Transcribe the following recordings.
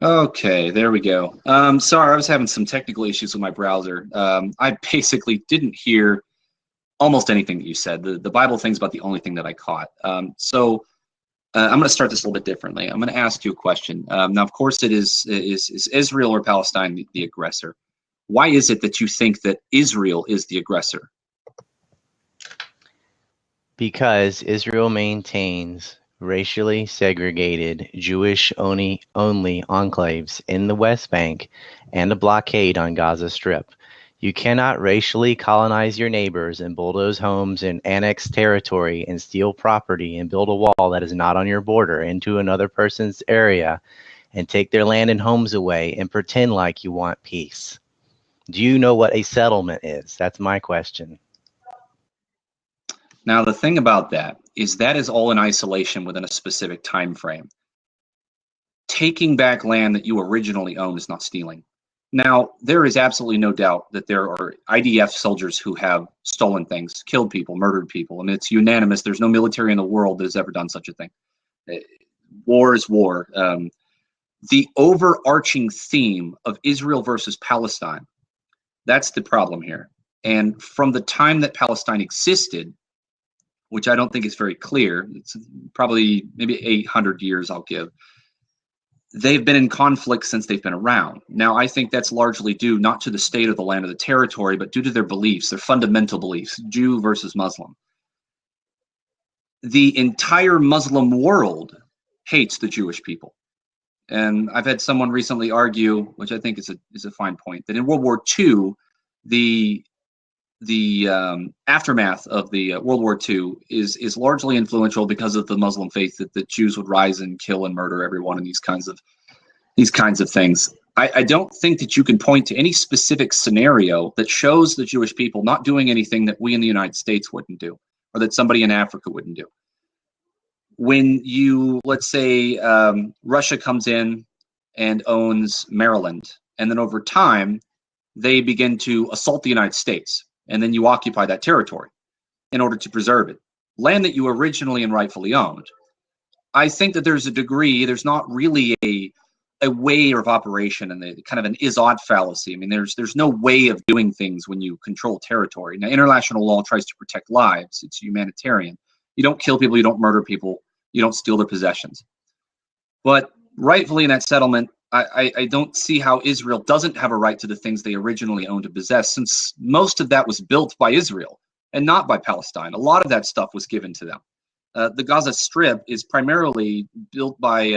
Okay, there we go. Sorry, I was having some technical issues with my browser. I basically didn't hear almost anything that you said. The Bible thing's about the only thing that I caught. I'm going to start this a little bit differently. I'm going to ask you a question. Now, of course, is Israel or Palestine the aggressor? Why is it that you think that Israel is the aggressor? Because Israel maintains racially segregated Jewish-only enclaves in the West Bank and a blockade on Gaza Strip. You cannot racially colonize your neighbors and bulldoze homes and annex territory and steal property and build a wall that is not on your border into another person's area and take their land and homes away and pretend like you want peace. Do you know what a settlement is? That's my question. Now, the thing about that is all in isolation within a specific time frame. Taking back land that you originally owned is not stealing. Now, there is absolutely no doubt that there are IDF soldiers who have stolen things, killed people, murdered people. I mean, it's unanimous. There's no military in the world that has ever done such a thing. War is war. The overarching theme of Israel versus Palestine, that's the problem here. And from the time that Palestine existed, which I don't think is very clear, it's probably maybe 800 years I'll give, they've been in conflict since they've been around. Now, I think that's largely due not to the state of the land or the territory, but due to their beliefs, their fundamental beliefs, Jew versus Muslim. The entire Muslim world hates the Jewish people. And I've had someone recently argue, which I think is a fine point, that in World War II, the aftermath of the World War II is largely influential because of the Muslim faith that the Jews would rise and kill and murder everyone and these kinds of things. I don't think that you can point to any specific scenario that shows the Jewish people not doing anything that we in the United States wouldn't do, or that somebody in Africa wouldn't do. When let's say, Russia comes in and owns Maryland, and then over time, they begin to assault the United States, and then you occupy that territory in order to preserve it. Land that you originally and rightfully owned. I think that there's not really a way of operation, and kind of an is-ought fallacy. I mean, there's no way of doing things when you control territory. Now, international law tries to protect lives. It's humanitarian. You don't kill people, you don't murder people, you don't steal their possessions. But rightfully in that settlement, I don't see how Israel doesn't have a right to the things they originally owned and possessed, since most of that was built by Israel and not by Palestine. A lot of that stuff was given to them. The Gaza Strip is primarily built by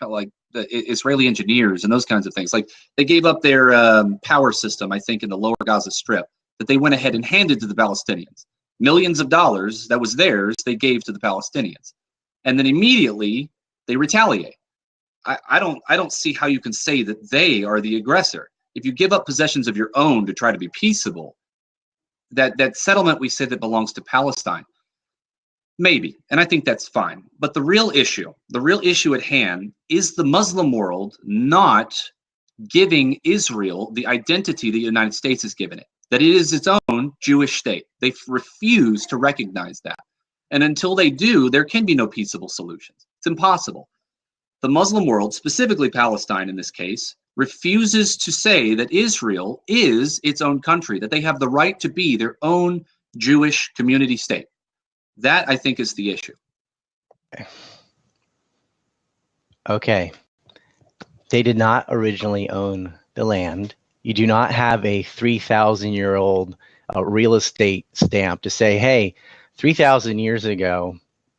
like the Israeli engineers and those kinds of things. Like, they gave up their power system, I think, in the lower Gaza Strip, that they went ahead and handed to the Palestinians. Millions of dollars that was theirs, they gave to the Palestinians. And then immediately they retaliate. I don't see how you can say that they are the aggressor. If you give up possessions of your own to try to be peaceable, that settlement we say that belongs to Palestine, maybe, and I think that's fine. But the real issue at hand is the Muslim world not giving Israel the identity the United States has given it, that it is its own Jewish state. They refuse to recognize that. And until they do, there can be no peaceable solutions. It's impossible. The Muslim world, specifically Palestine in this case, refuses to say that Israel is its own country, that they have the right to be their own Jewish community state. That, I think, is the issue. Okay. They did not originally own the land. You do not have a 3,000-year-old real estate stamp to say, hey, 3,000 years ago,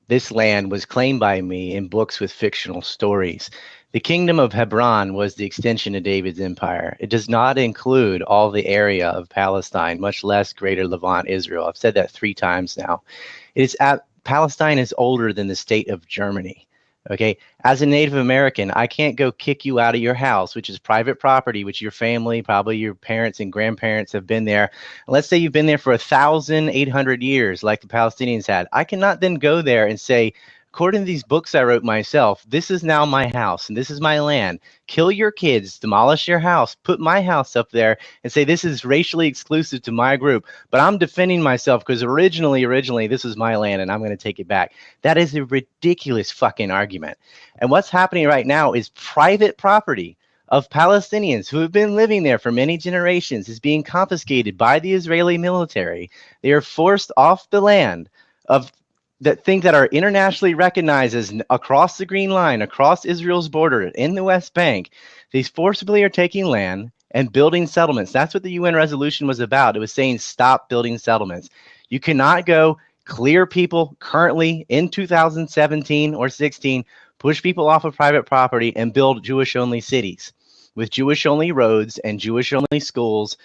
this land was claimed by me in books with fictional stories. The kingdom of Hebron was the extension of David's empire. It does not include all the area of Palestine, much less greater Levant, Israel. I've said that 3 times now. Palestine is older than the state of Germany. Okay, as a Native American, I can't go kick you out of your house, which is private property, which your family, probably your parents and grandparents have been there. Let's say you've been there for 1,800 years, like the Palestinians had. I cannot then go there and say, according to these books I wrote myself, this is now my house and this is my land. Kill your kids, demolish your house, put my house up there and say this is racially exclusive to my group. But I'm defending myself because originally this is my land and I'm going to take it back. That is a ridiculous fucking argument. And what's happening right now is private property of Palestinians who have been living there for many generations is being confiscated by the Israeli military. They are forced off the land of that things that are internationally recognized as across the Green Line, across Israel's border, in the West Bank. These forcibly are taking land and building settlements. That's what the UN resolution was about. It was saying stop building settlements. You cannot go clear people currently in 2017 or 16, push people off of private property and build Jewish-only cities with Jewish-only roads and Jewish-only schools.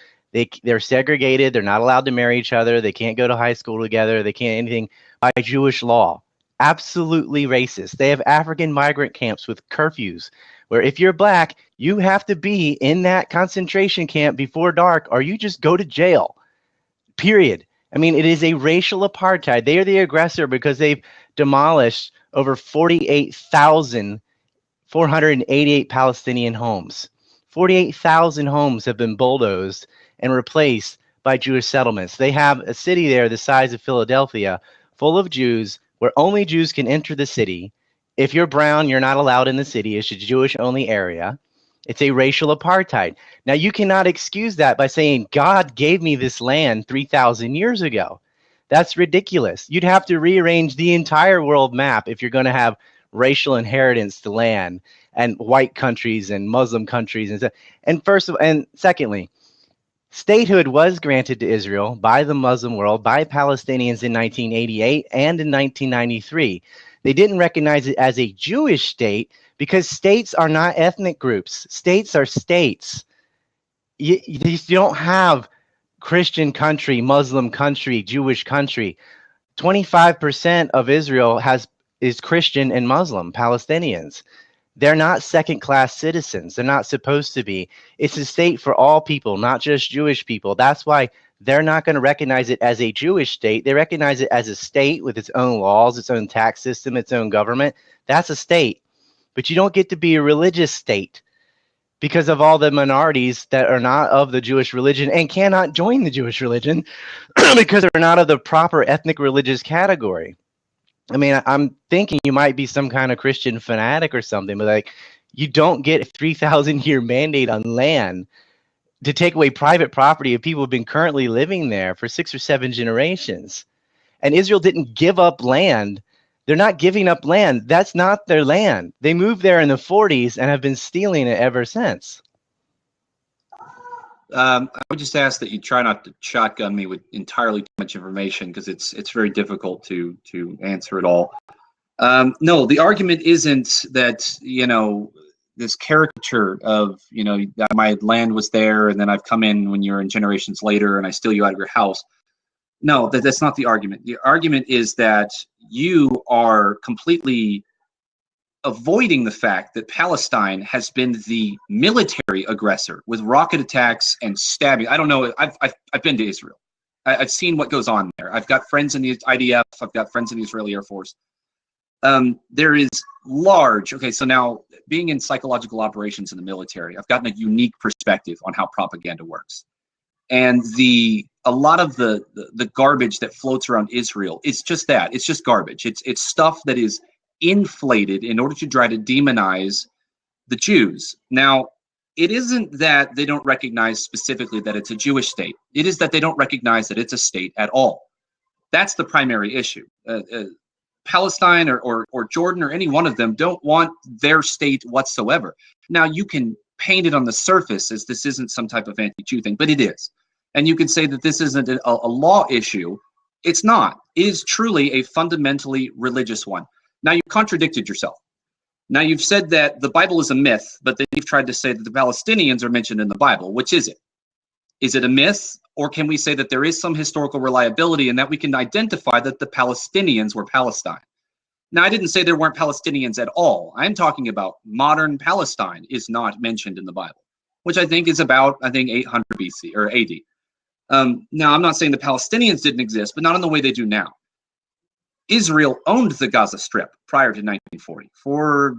They're segregated. They're not allowed to marry each other. They can't go to high school together. They can't anything by Jewish law. Absolutely racist. They have African migrant camps with curfews where if you're black, you have to be in that concentration camp before dark or you just go to jail. Period. I mean, it is a racial apartheid. They are the aggressor because they've demolished over 48,488 Palestinian homes. 48,000 homes have been bulldozed and replaced by Jewish settlements. They have a city there the size of Philadelphia full of Jews where only Jews can enter the city. If you're brown, you're not allowed in the city. It's a Jewish-only area. It's a racial apartheid. Now, you cannot excuse that by saying, God gave me this land 3,000 years ago. That's ridiculous. You'd have to rearrange the entire world map if you're going to have racial inheritance to land and white countries and Muslim countries. And secondly, statehood was granted to Israel by the Muslim world, by Palestinians in 1988 and in 1993. They didn't recognize it as a Jewish state because states are not ethnic groups. States are states. You don't have Christian country, Muslim country, Jewish country. 25% of Israel is Christian and Muslim, Palestinians. They're not second-class citizens. They're not supposed to be. It's a state for all people, not just Jewish people. That's why they're not going to recognize it as a Jewish state. They recognize it as a state with its own laws, its own tax system, its own government. That's a state. But you don't get to be a religious state because of all the minorities that are not of the Jewish religion and cannot join the Jewish religion because they're not of the proper ethnic religious category. I mean, I'm thinking you might be some kind of Christian fanatic or something, but like, you don't get a 3,000-year mandate on land to take away private property of people who've been currently living there for 6 or 7 generations. And Israel didn't give up land. They're not giving up land. That's not their land. They moved there in the 40s and have been stealing it ever since. I would just ask that you try not to shotgun me with entirely too much information because it's very difficult to answer it all. No, the argument isn't that, you know, this caricature of, you know, that my land was there and then I've come in when you're in generations later and I steal you out of your house. No, that's not the argument. The argument is that you are completely avoiding the fact that Palestine has been the military aggressor with rocket attacks and stabbing. I don't know. I've been to Israel. I've seen what goes on there. I've got friends in the IDF. I've got friends in the Israeli Air Force. There is large. Okay, so now being in psychological operations in the military, I've gotten a unique perspective on how propaganda works. And a lot of the garbage that floats around Israel, it's just that. It's just garbage. It's stuff that is inflated in order to try to demonize the Jews. Now, it isn't that they don't recognize specifically that it's a Jewish state. It is that they don't recognize that it's a state at all. That's the primary issue. Palestine or Jordan or any one of them don't want their state whatsoever. Now, you can paint it on the surface as this isn't some type of anti-Jew thing, but it is. And you can say that this isn't a law issue. It's not. It is truly a fundamentally religious one. Now, you've contradicted yourself. Now, you've said that the Bible is a myth, but then you've tried to say that the Palestinians are mentioned in the Bible. Which is it? Is it a myth, or can we say that there is some historical reliability and that we can identify that the Palestinians were Palestine? Now, I didn't say there weren't Palestinians at all. I'm talking about modern Palestine is not mentioned in the Bible, which I think is about, 800 BC or AD. Now, I'm not saying the Palestinians didn't exist, but not in the way they do now. Israel owned the Gaza Strip prior to 1940 for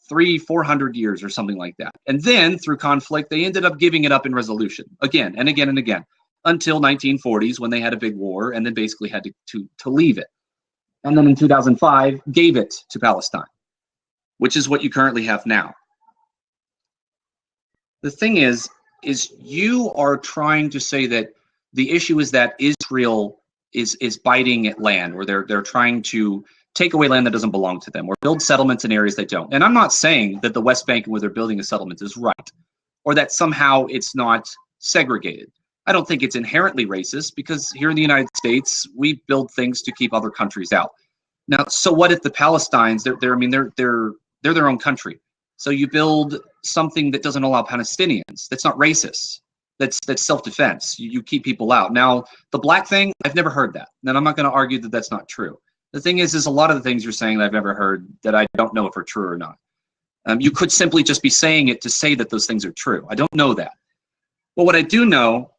400 years or something like that. And then through conflict, they ended up giving it up in resolution again and again and again until 1940s when they had a big war and then basically had to leave it. And then in 2005, gave it to Palestine, which is what you currently have now. The thing is you are trying to say that the issue is that Israel is biting at land, or they're trying to take away land that doesn't belong to them, or build settlements in areas that don't. And I'm not saying that the West Bank where they're building a settlement is right, or that somehow it's not segregated. I don't think it's inherently racist, because here in the United States, we build things to keep other countries out. Now, so what if the Palestinians, they're their own country. So you build something that doesn't allow Palestinians. That's not racist. That's self-defense. You keep people out. Now, the black thing, I've never heard that. And I'm not going to argue that that's not true. The thing is a lot of the things you're saying that I've never heard that I don't know if are true or not. You could simply just be saying it to say that those things are true. I don't know that. But what I do know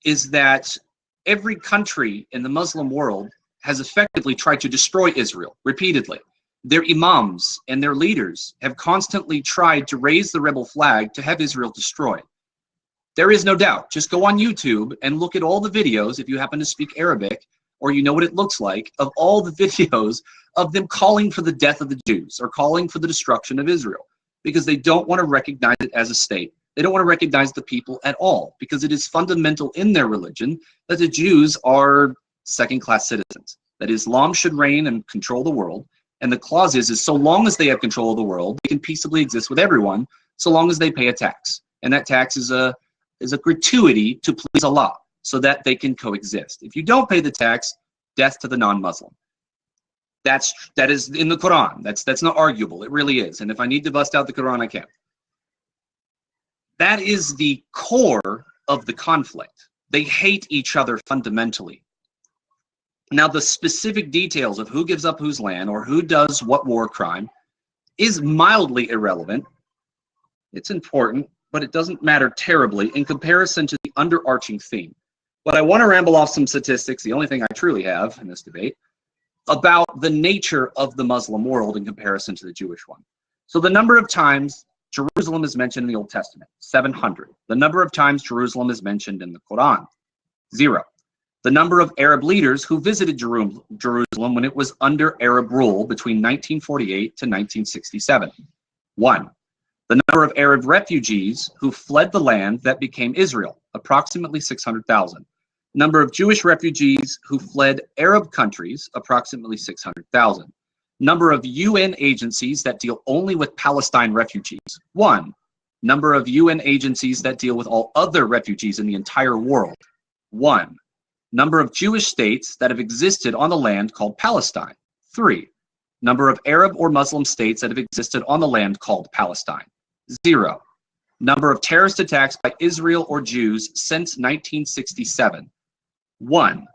is that every country in the Muslim world has effectively tried to destroy Israel repeatedly. Their imams and their leaders have constantly tried to raise the rebel flag to have Israel destroyed. There is no doubt. Just go on YouTube and look at all the videos, if you happen to speak Arabic, or you know what it looks like, of all the videos of them calling for the death of the Jews or calling for the destruction of Israel, because they don't want to recognize it as a state. They don't want to recognize the people at all, because it is fundamental in their religion that the Jews are second-class citizens, that Islam should reign and control the world. And the clause is so long as they have control of the world, they can peaceably exist with everyone, so long as they pay a tax. And that tax is a gratuity to please Allah, so that they can coexist. If you don't pay the tax, death to the non-Muslim. That is in the Quran. That's not arguable. It really is. And if I need to bust out the Quran, I can. That is the core of the conflict. They hate each other fundamentally. Now, the specific details of who gives up whose land or who does what war crime is mildly irrelevant. It's important, but it doesn't matter terribly in comparison to the underarching theme. But I want to ramble off some statistics, the only thing I truly have in this debate, about the nature of the Muslim world in comparison to the Jewish one. So the number of times Jerusalem is mentioned in the Old Testament, 700. The number of times Jerusalem is mentioned in the Quran, 0. The number of Arab leaders who visited Jerusalem when it was under Arab rule between 1948 to 1967, 1. The number of Arab refugees who fled the land that became Israel, approximately 600,000. Number of Jewish refugees who fled Arab countries, approximately 600,000. Number of UN agencies that deal only with Palestine refugees, 1. Number of UN agencies that deal with all other refugees in the entire world, 1. Number of Jewish states that have existed on the land called Palestine, 3. Number of Arab or Muslim states that have existed on the land called Palestine, 0. Number of terrorist attacks by Israel or Jews since 1967, 1.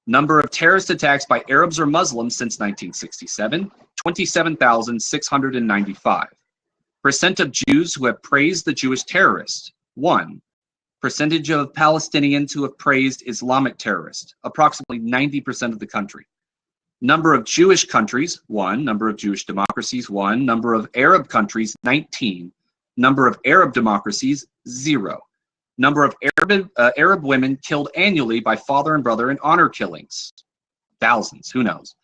Number of terrorist attacks by Arabs or Muslims since 1967, 27,695. Percent of Jews who have praised the Jewish terrorists, 1. Percentage of Palestinians who have praised Islamic terrorists, approximately 90% of the country. Number of Jewish countries, 1. Number of Jewish democracies, 1. Number of Arab countries, 19. Number of Arab democracies, 0. Number of Arab women killed annually by father and brother in honor killings, thousands, who knows.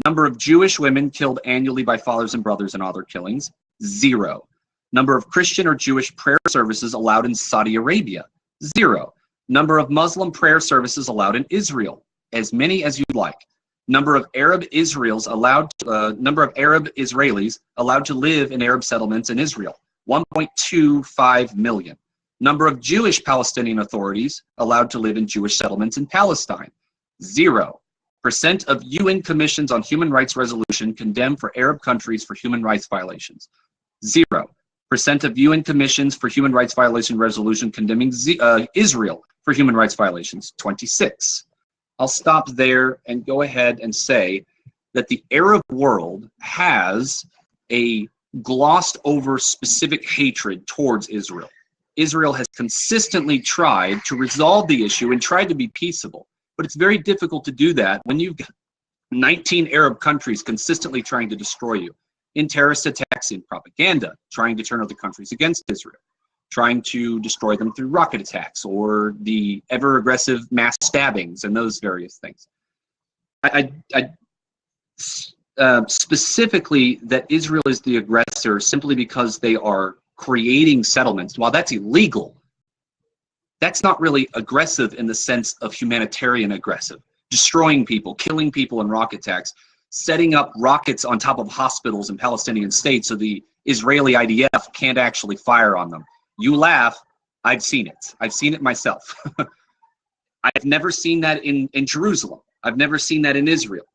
Number of Jewish women killed annually by fathers and brothers in other killings, 0. Number of Christian or Jewish prayer services allowed in Saudi Arabia, 0. Number of Muslim prayer services allowed in Israel, as many as you'd like. Number of Arab Israelis allowed to live in Arab settlements in Israel, 1.25 million. Number of Jewish Palestinian authorities allowed to live in Jewish settlements in Palestine, 0. Percent of UN commissions on human rights resolution condemned for Arab countries for human rights violations, 0. Percent of UN commissions for human rights violation resolution condemning Israel for human rights violations, 26. I'll stop there and go ahead and say that the Arab world has a glossed over specific hatred towards Israel. Israel has consistently tried to resolve the issue and tried to be peaceable, but it's very difficult to do that when you've 19 Arab countries consistently trying to destroy you in terrorist attacks, in propaganda, trying to turn other countries against Israel, trying to destroy them through rocket attacks or the ever aggressive mass stabbings and those various things. Specifically that Israel is the aggressor simply because they are creating settlements. While that's illegal, that's not really aggressive in the sense of humanitarian aggressive. Destroying people, killing people in rocket attacks, setting up rockets on top of hospitals in Palestinian states so the Israeli IDF can't actually fire on them. You laugh, I've seen it. I've seen it myself. I've never seen that in Jerusalem. I've never seen that in Israel.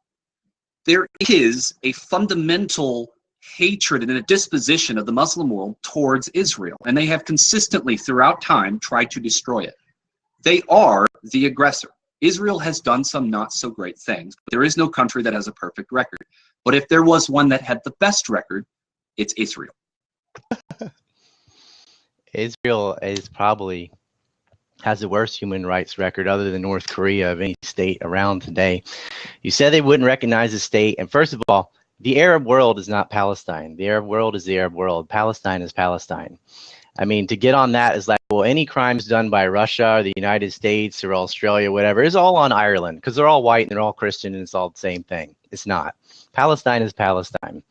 There is a fundamental hatred and a disposition of the Muslim world towards Israel, and they have consistently throughout time tried to destroy it. They are the aggressor. Israel has done some not so great things, but there is no country that has a perfect record. But if there was one that had the best record, it's Israel. Israel is probably has the worst human rights record other than North Korea of any state around today. You said they wouldn't recognize the state. And first of all, the Arab world is not Palestine. The Arab world is the Arab world. Palestine is Palestine. I mean, to get on that is like, well, any crimes done by Russia or the United States or Australia, whatever, is all on Ireland because they're all white and they're all Christian and it's all the same thing. It's not. Palestine is Palestine.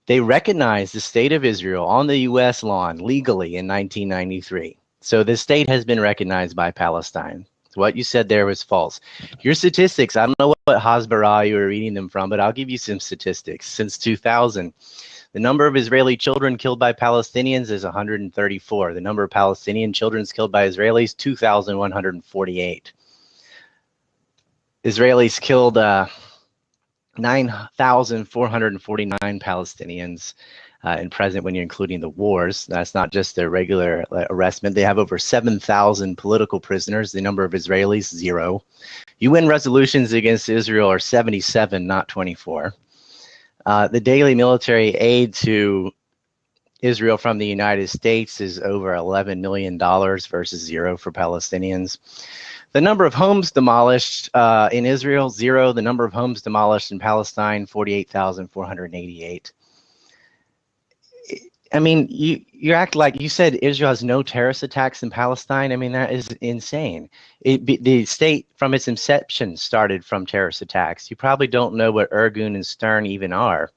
They recognized the state of Israel on the U.S. lawn legally in 1993. So the state has been recognized by Palestine. What you said there was false. Your statistics, I don't know what Hasbara you were reading them from, but I'll give you some statistics. Since 2000, the number of Israeli children killed by Palestinians is 134. The number of Palestinian children killed by Israelis, 2,148. Israelis killed 9,449 Palestinians in present when you're including the wars. That's not just their regular arrestment. They have over 7,000 political prisoners. The number of Israelis, 0. UN resolutions against Israel are 77, not 24. The daily military aid to Israel from the United States is over $11 million versus 0 for Palestinians. The number of homes demolished in Israel, 0. The number of homes demolished in Palestine, 48,488. I mean, you act like you said Israel has no terrorist attacks in Palestine. I mean, that is insane. The state from its inception started from terrorist attacks. You probably don't know what Irgun and Stern even are.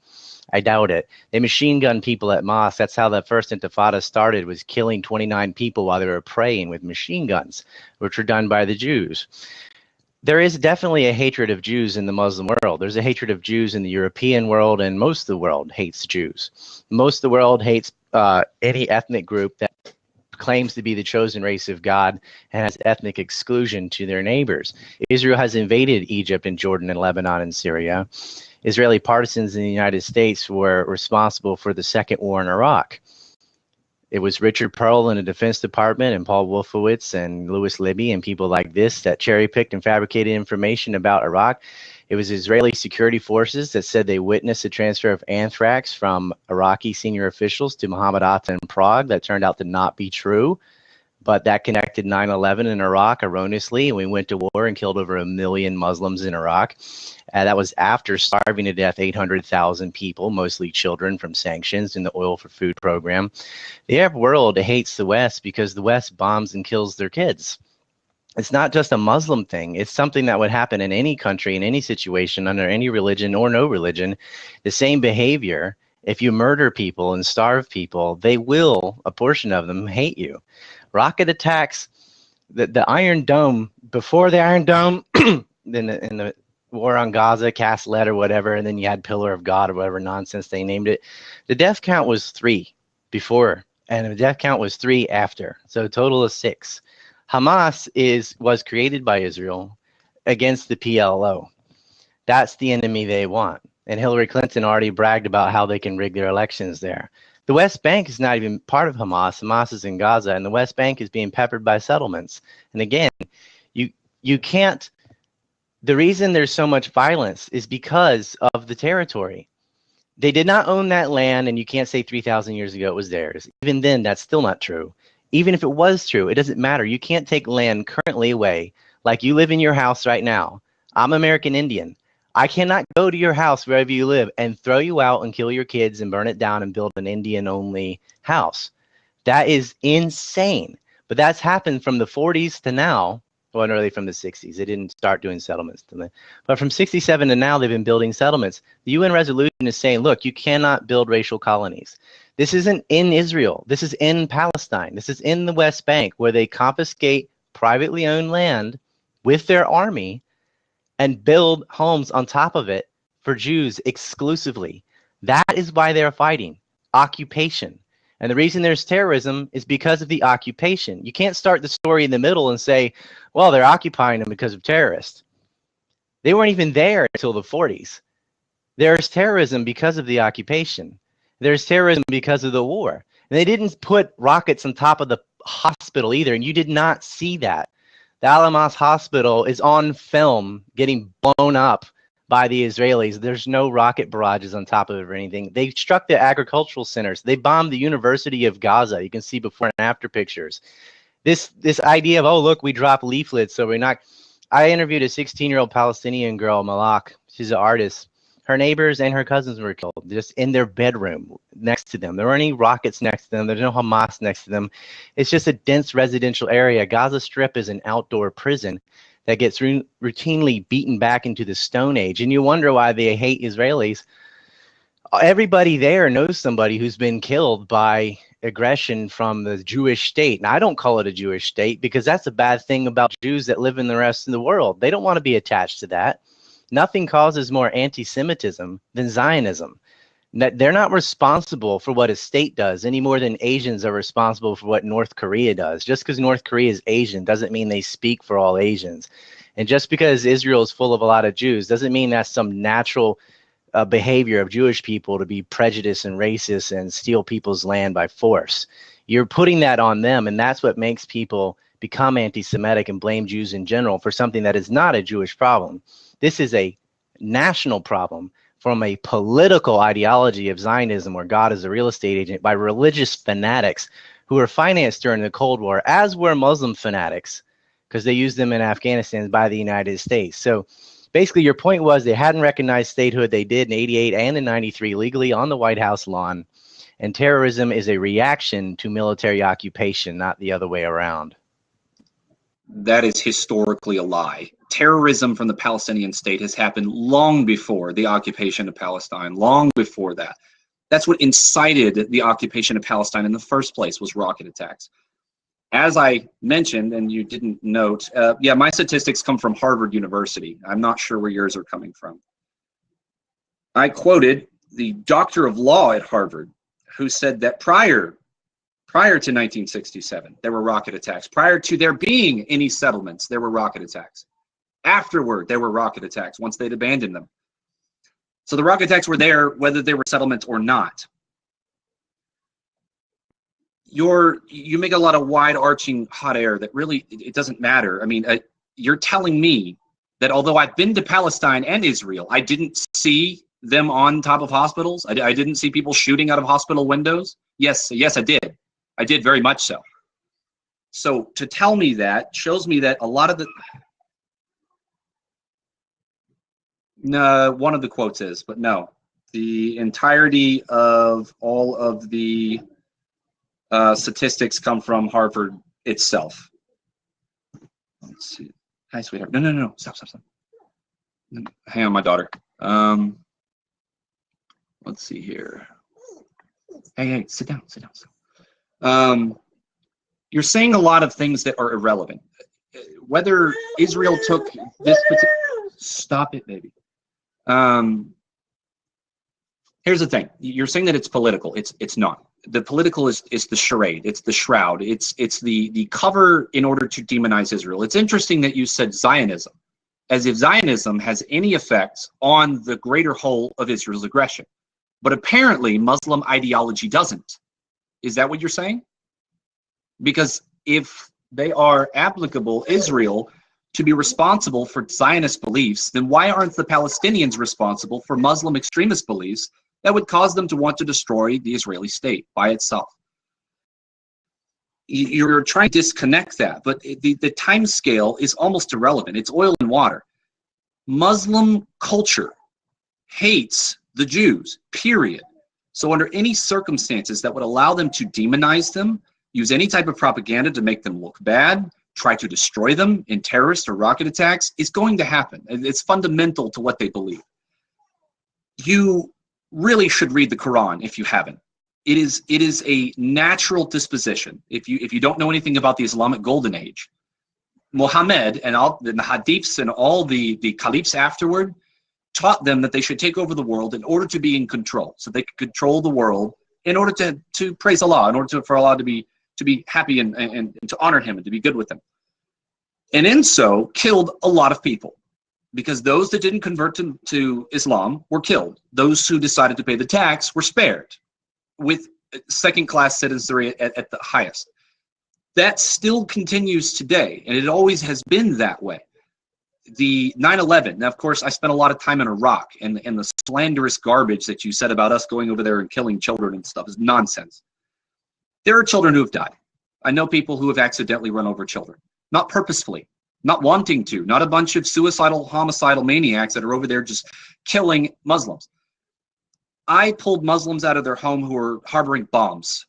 I doubt it. They machine gun people at mosques. That's how the first Intifada started, was killing 29 people while they were praying with machine guns, which were done by the Jews. There is definitely a hatred of Jews in the Muslim world. There's a hatred of Jews in the European world, and most of the world hates Jews. Most of the world hates any ethnic group that claims to be the chosen race of God and has ethnic exclusion to their neighbors. Israel has invaded Egypt and Jordan and Lebanon and Syria. Israeli partisans in the United States were responsible for the second war in Iraq. It was Richard Pearl in the Defense Department and Paul Wolfowitz and Louis Libby and people like this that cherry-picked and fabricated information about Iraq. It was Israeli security forces that said they witnessed the transfer of anthrax from Iraqi senior officials to Mohammed Atta in Prague. That turned out to not be true, but that connected 9/11 in Iraq erroneously, and we went to war and killed over 1 million Muslims in Iraq. That was after starving to death 800,000 people, mostly children, from sanctions in the oil for food program. The Arab world hates the West because the West bombs and kills their kids. It's not just a Muslim thing. It's something that would happen in any country, in any situation, under any religion or no religion. The same behavior. If you murder people and starve people, they will, a portion of them, hate you. Rocket attacks, the Iron Dome, before the Iron Dome, in the war on Gaza, cast lead or whatever, and then you had Pillar of God or whatever nonsense they named it. The death count was 3 before, and the death count was 3 after. So a total of 6. Hamas was created by Israel against the PLO. That's the enemy they want. And Hillary Clinton already bragged about how they can rig their elections there. The West Bank is not even part of Hamas. Hamas is in Gaza, and the West Bank is being peppered by settlements. And again, you can't. The reason there's so much violence is because of the territory. They did not own that land, and you can't say 3,000 years ago it was theirs. Even then, that's still not true. Even if it was true, it doesn't matter. You can't take land currently away. Like you live in your house right now. I'm American Indian. I cannot go to your house wherever you live and throw you out and kill your kids and burn it down and build an Indian-only house. That is insane. But that's happened from the 40s to now. Well, not really from the 60s. They didn't start doing settlements. But from 67 to now, they've been building settlements. The UN resolution is saying, look, you cannot build racial colonies. This isn't in Israel. This is in Palestine. This is in the West Bank, where they confiscate privately owned land with their army and build homes on top of it for Jews exclusively. That is why they're fighting. Occupation. And the reason there's terrorism is because of the occupation. You can't start the story in the middle and say, well, they're occupying them because of terrorists. They weren't even there until the 40s. There's terrorism because of the occupation. There's terrorism because of the war. And they didn't put rockets on top of the hospital either, and you did not see that. The Al-Amas hospital is on film getting blown up by the Israelis. There's no rocket barrages on top of it or anything. They struck the agricultural centers. They bombed the University of Gaza. You can see before and after pictures. This idea of, oh, look, we dropped leaflets, so we're not. I interviewed a 16-year-old Palestinian girl, Malak. She's an artist. Her neighbors and her cousins were killed just in their bedroom next to them. There weren't any rockets next to them. There's no Hamas next to them. It's just a dense residential area. Gaza Strip is an outdoor prison that gets routinely beaten back into the Stone Age. And you wonder why they hate Israelis. Everybody there knows somebody who's been killed by aggression from the Jewish state. And I don't call it a Jewish state because that's a bad thing about Jews that live in the rest of the world. They don't want to be attached to that. Nothing causes more anti-Semitism than Zionism. They're not responsible for what a state does any more than Asians are responsible for what North Korea does. Just because North Korea is Asian doesn't mean they speak for all Asians. And just because Israel is full of a lot of Jews doesn't mean that's some natural behavior of Jewish people to be prejudiced and racist and steal people's land by force. You're putting that on them, and that's what makes people become anti-Semitic and blame Jews in general for something that is not a Jewish problem. This is a national problem from a political ideology of Zionism, where God is a real estate agent, by religious fanatics who were financed during the Cold War, as were Muslim fanatics, because they used them in Afghanistan by the United States. So basically, your point was they hadn't recognized statehood. They did in '88 and in '93 legally on the White House lawn. And terrorism is a reaction to military occupation, not the other way around. That is historically a lie. Terrorism from the Palestinian state has happened long before the occupation of Palestine, long before that. That's what incited the occupation of Palestine in the first place, was rocket attacks. As I mentioned, and you didn't note, yeah, my statistics come from Harvard University. I'm not sure where yours are coming from. I quoted the doctor of law at Harvard, who said that prior to 1967, there were rocket attacks. Prior to there being any settlements, there were rocket attacks. Afterward, there were rocket attacks once they'd abandoned them. So the rocket attacks were there, whether they were settlements or not. You make a lot of wide-arching hot air that really, it doesn't matter. I mean, you're telling me that although I've been to Palestine and Israel, I didn't see them on top of hospitals? I didn't see people shooting out of hospital windows? Yes, I did. I did, very much so. So to tell me that shows me that a lot of the... No, one of the quotes is, but no. The entirety of all of the statistics come from Harvard itself. Let's see. Hi, sweetheart. No. Stop. Hang on, my daughter. Let's see here. Hey, sit down. You're saying a lot of things that are irrelevant. Whether Israel took this particular... Stop it, baby. Here's the thing. You're saying that it's political. It's not. The political is the charade. It's the shroud. It's the cover in order to demonize Israel. It's interesting that you said Zionism, as if Zionism has any effect on the greater whole of Israel's aggression. But apparently Muslim ideology doesn't. Is that what you're saying? Because if they are applicable Israel to be responsible for Zionist beliefs, then why aren't the Palestinians responsible for Muslim extremist beliefs that would cause them to want to destroy the Israeli state by itself? You're trying to disconnect that, but the time scale is almost irrelevant. It's oil and water. Muslim culture hates the Jews, period. So under any circumstances that would allow them to demonize them, use any type of propaganda to make them look bad, try to destroy them in terrorist or rocket attacks, is going to happen. It's fundamental to what they believe. You really should read the Quran if you haven't. It is a natural disposition. If you don't know anything about the Islamic Golden Age, Muhammad and the hadiths and all the caliphs afterward taught them that they should take over the world in order to be in control, so they could control the world in order to praise Allah, in order for Allah to be happy and to honor Him and to be good with Him. And in so killed a lot of people, because those that didn't convert to Islam were killed. Those who decided to pay the tax were spared, with second-class citizenry at the highest. That still continues today, and it always has been that way. The 9/11, now of course I spent a lot of time in Iraq, and the slanderous garbage that you said about us going over there and killing children and stuff is nonsense. There are children who have died. I know people who have accidentally run over children, not purposefully, not wanting to, not a bunch of suicidal, homicidal maniacs that are over there just killing Muslims. I pulled Muslims out of their home who were harboring bombs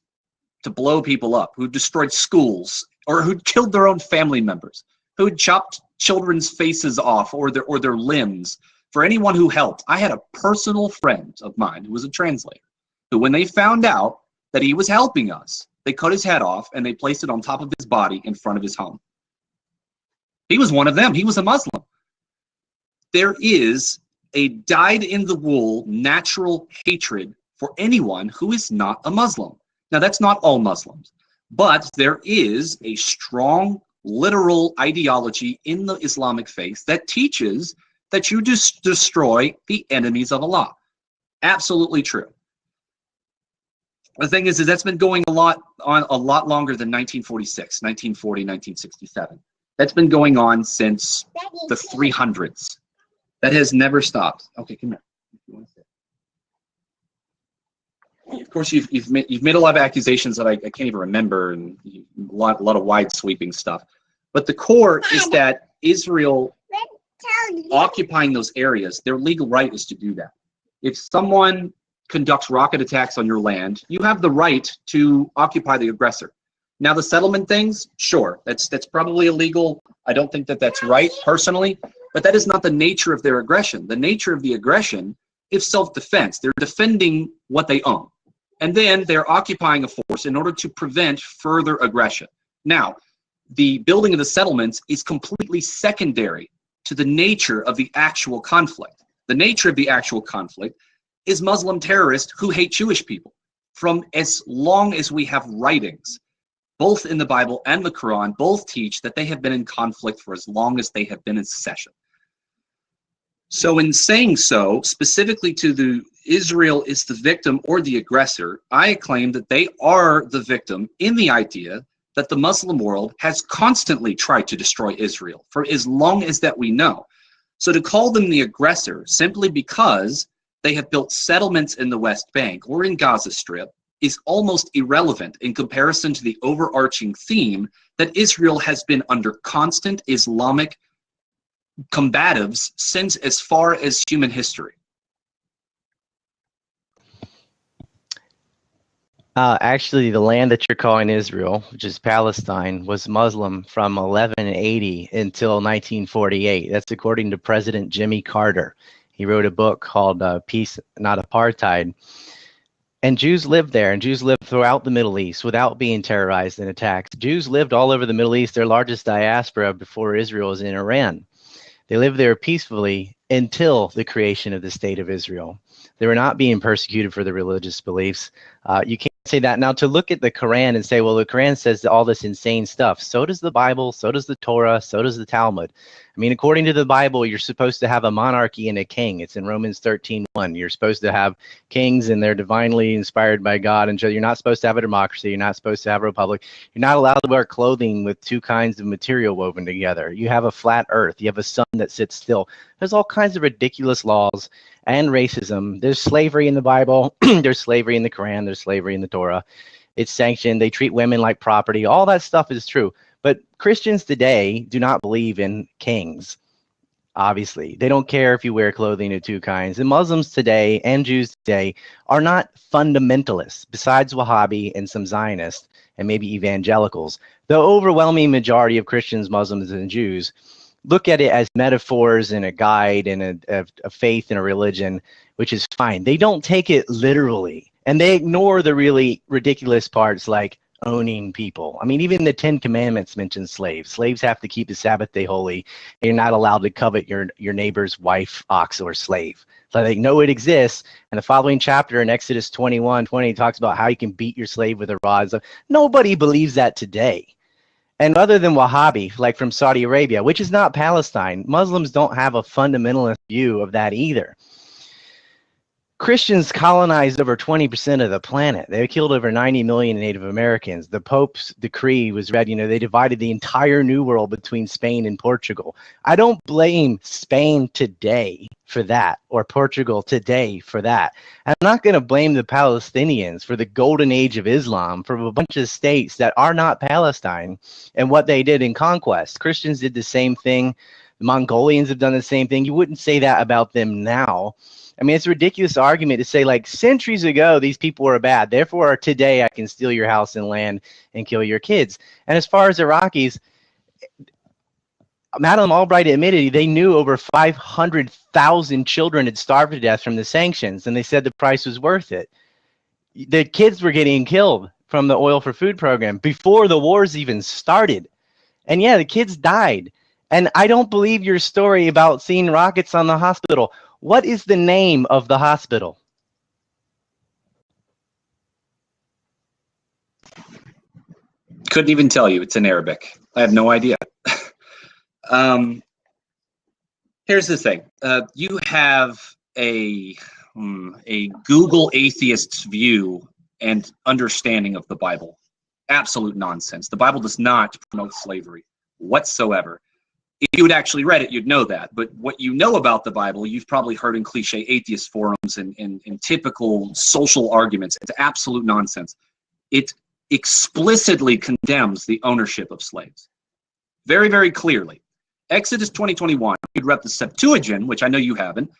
to blow people up, who destroyed schools, or who killed their own family members, who had chopped children's faces off or their limbs. For anyone who helped, I had a personal friend of mine who was a translator, who when they found out that he was helping us, they cut his head off and they placed it on top of his body in front of his home. He was one of them. He was a Muslim. There is a dyed-in-the-wool natural hatred for anyone who is not a Muslim. Now, that's not all Muslims, but there is a strong, literal ideology in the Islamic faith that teaches that you just destroy the enemies of Allah. Absolutely true. The thing is that's been going a lot longer than 1946, 1940, 1967. That's been going on since the 300s. That has never stopped. Okay, come here. If you want to sit. Of course, you've made a lot of accusations that I can't even remember, and a lot of wide sweeping stuff. But the core is that Israel occupying those areas, their legal right is to do that. If someone conducts rocket attacks on your land, you have the right to occupy the aggressor. Now, the settlement things, sure, that's probably illegal. I don't think that that's right personally, but that is not the nature of their aggression. The nature of the aggression is self-defense. They're defending what they own. And then they're occupying a force in order to prevent further aggression. Now, the building of the settlements is completely secondary to the nature of the actual conflict. The nature of the actual conflict is Muslim terrorists who hate Jewish people. From as long as we have writings, both in the Bible and the Quran, both teach that they have been in conflict for as long as they have been in secession. So in saying so, specifically to the Israel is the victim or the aggressor, I claim that they are the victim in the idea that the Muslim world has constantly tried to destroy Israel for as long as that we know. So to call them the aggressor simply because they have built settlements in the West Bank or in Gaza Strip is almost irrelevant in comparison to the overarching theme that Israel has been under constant Islamic combatives since as far as human history. Actually, the land that you're calling Israel, which is Palestine, was Muslim from 1180 until 1948. That's according to President Jimmy Carter. He wrote a book called Peace, Not Apartheid. And Jews lived there, and Jews lived throughout the Middle East without being terrorized and attacked. Jews lived all over the Middle East. Their largest diaspora before Israel was in Iran. They lived there peacefully until the creation of the State of Israel. They were not being persecuted for their religious beliefs. You can't say that. Now, to look at the Quran and say, well, the Quran says all this insane stuff. So does the Bible, so does the Torah, so does the Talmud. I mean, according to the Bible, you're supposed to have a monarchy and a king. It's in Romans 13:1. You're supposed to have kings, and they're divinely inspired by God. And so you're not supposed to have a democracy. You're not supposed to have a republic. You're not allowed to wear clothing with two kinds of material woven together. You have a flat earth. You have a sun that sits still. There's all kinds of ridiculous laws and racism. There's slavery in the Bible. There's slavery in the Quran. There's slavery in the Torah. It's sanctioned. They treat women like property. All that stuff is true. But Christians today do not believe in kings. Obviously, they don't care if you wear clothing of two kinds. And Muslims today and Jews today are not fundamentalists, besides Wahhabi and some Zionists and maybe evangelicals. The overwhelming majority of Christians, Muslims, and Jews look at it as metaphors and a guide and a faith and a religion, which is fine. They don't take it literally, and they ignore the really ridiculous parts like owning people. I mean, even the 10 Commandments mention slaves. Slaves have to keep the Sabbath day holy. And you're not allowed to covet your neighbor's wife, ox, or slave. So they know it exists. And the following chapter in Exodus 21:20 talks about how you can beat your slave with a rod. So nobody believes that today. And other than Wahhabi, like from Saudi Arabia, which is not Palestine, Muslims don't have a fundamentalist view of that either. Christians colonized over 20% of the planet. They killed over 90 million Native Americans. The Pope's decree was read, they divided the entire New World between Spain and Portugal. I don't blame Spain today for that, or Portugal today for that. I'm not going to blame the Palestinians for the golden age of Islam, for a bunch of states that are not Palestine and what they did in conquest. Christians did the same thing. The Mongolians have done the same thing. You wouldn't say that about them now. I mean, it's a ridiculous argument to say, like, centuries ago, these people were bad. Therefore, today, I can steal your house and land and kill your kids. And as far as Iraqis, Madeleine Albright admitted they knew over 500,000 children had starved to death from the sanctions, and they said the price was worth it. The kids were getting killed from the Oil for Food program before the wars even started. And yeah, the kids died. And I don't believe your story about seeing rockets on the hospital. What is the name of the hospital? Couldn't even tell you. It's in Arabic. I have no idea. Here's the thing. You have a Google atheist's view and understanding of the Bible. Absolute nonsense. The Bible does not promote slavery whatsoever. If you had actually read it, you'd know that. But what you know about the Bible, you've probably heard in cliche atheist forums and typical social arguments. It's absolute nonsense. It explicitly condemns the ownership of slaves. Very, very clearly. Exodus 20:21, you'd read the Septuagint, which I know you haven't.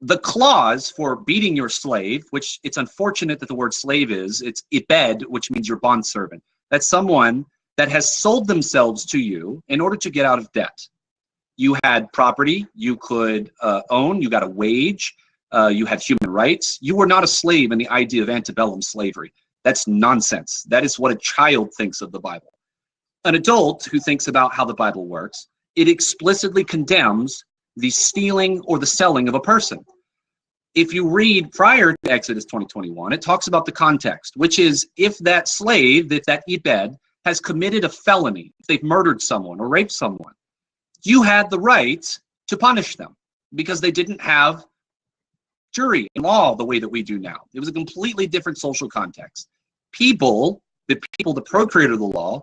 The clause for beating your slave, which it's unfortunate that the word slave it's ibed, which means your bondservant. That's someone that has sold themselves to you in order to get out of debt. You had property you could own, you got a wage, you had human rights. You were not a slave in the idea of antebellum slavery. That's nonsense. That is what a child thinks of the Bible. An adult who thinks about how the Bible works, it explicitly condemns the stealing or the selling of a person. If you read prior to Exodus 20:21, it talks about the context, which is if that slave, if that ibed, has committed a felony, if they've murdered someone or raped someone, you had the right to punish them because they didn't have jury and law the way that we do now. It was a completely different social context. The procreator of the law,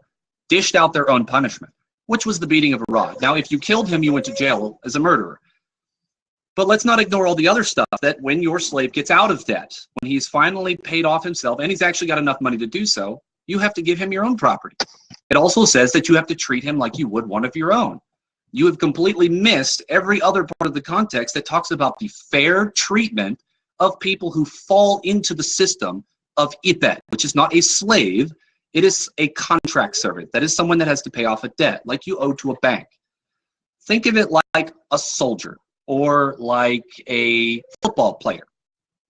dished out their own punishment, which was the beating of a rod. Now, if you killed him, you went to jail as a murderer. But let's not ignore all the other stuff that when your slave gets out of debt, when he's finally paid off himself and he's actually got enough money to do so, you have to give him your own property. It also says that you have to treat him like you would one of your own. You have completely missed every other part of the context that talks about the fair treatment of people who fall into the system of ibed, which is not a slave. It is a contract servant. That is someone that has to pay off a debt, like you owe to a bank. Think of it like a soldier or like a football player.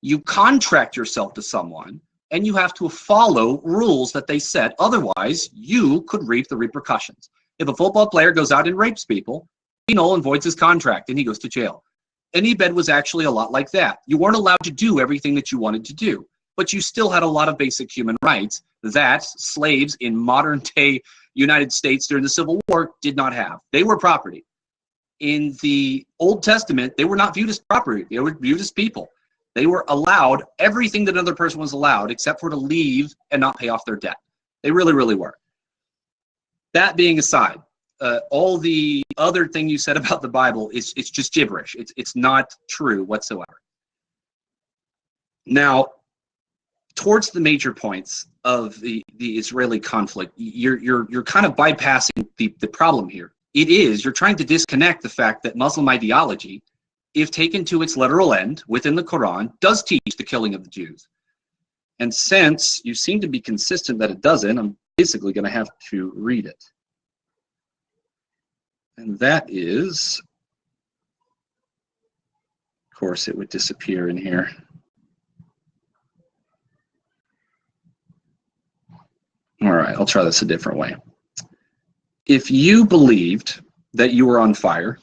You contract yourself to someone, and you have to follow rules that they set. Otherwise, you could reap the repercussions. If a football player goes out and rapes people, he null and voids his contract, and he goes to jail. And ibed was actually a lot like that. You weren't allowed to do everything that you wanted to do, but you still had a lot of basic human rights that slaves in modern-day United States during the Civil War did not have. They were property. In the Old Testament, they were not viewed as property. They were viewed as people. They were allowed everything that another person was allowed except for to leave and not pay off their debt. They really, really were. That being aside, all the other thing you said about the Bible it's just gibberish. It's not true whatsoever. Now, towards the major points of the Israeli conflict, you're kind of bypassing the problem here. it is, you're trying to disconnect the fact that Muslim ideology, if taken to its literal end within the Quran, does teach the killing of the Jews. And since you seem to be consistent that it doesn't, I'm basically going to have to read it. And that is, of course, it would disappear in here. All right, I'll try this a different way. If you believed that you were on fire,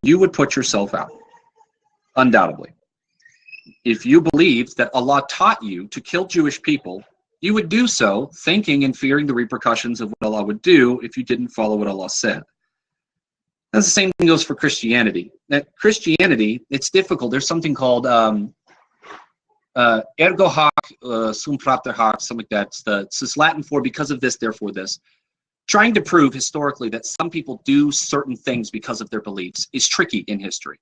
you would put yourself out, undoubtedly. If you believed that Allah taught you to kill Jewish people, you would do so thinking and fearing the repercussions of what Allah would do if you didn't follow what Allah said. That's the same thing goes for Christianity. That Christianity, it's difficult. There's something called ergo hoc sum propter hoc, something like that. It's Latin for because of this, therefore this. Trying to prove historically that some people do certain things because of their beliefs is tricky in history.